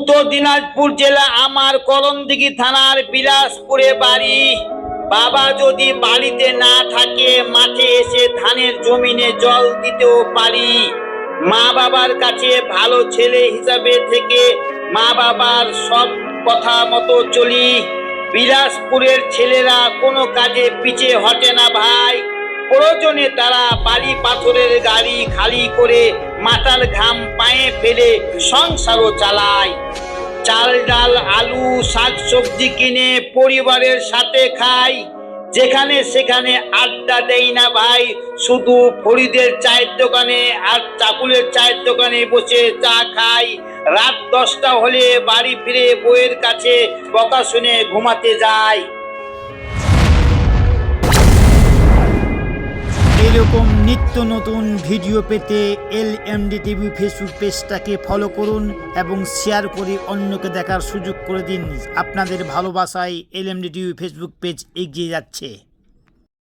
উত্তর দিনাজপুর জেলা আমার করণদিঘি থানার বিলাসপুরে বাড়ি। বাবা যদি বাড়িতে না থাকে মাঠে এসে ধানের জমিনে জল দিতেও পারি। মা বাবার কাছে ভালো ছেলে হিসাবে থেকে মা বাবার সব কথা মতো চলি। বিলাসপুরের ছেলেরা কোনো কাজে পিছে হটে না ভাই। প্রয়োজনে তারা বালি পাথরের গাড়ি খালি করে মাথার ঘাম পায়ে ফেলে সংসারও চালায়। চাল ডাল আলু শাক সবজি কিনে পরিবারের সাথে খাই। যেখানে সেখানে আড্ডা দেই না ভাই, শুধু ফরিদের চায়ের দোকানে আর চাকুলের চায়ের দোকানে বসে চা খাই। রাত 10টা হলে বাড়ি ফিরে বউয়ের কাছে বকা শুনে ঘুমাতে যাই। এরকম নিত্য নতুন ভিডিও পেতে LMD টিভি ফেসবুক পেজটাকে ফলো করুন এবং শেয়ার করে অন্যকে দেখার সুযোগ করে দিন। আপনাদের ভালোবাসায় LMD টিভি ফেসবুক পেজ এগিয়ে যাচ্ছে।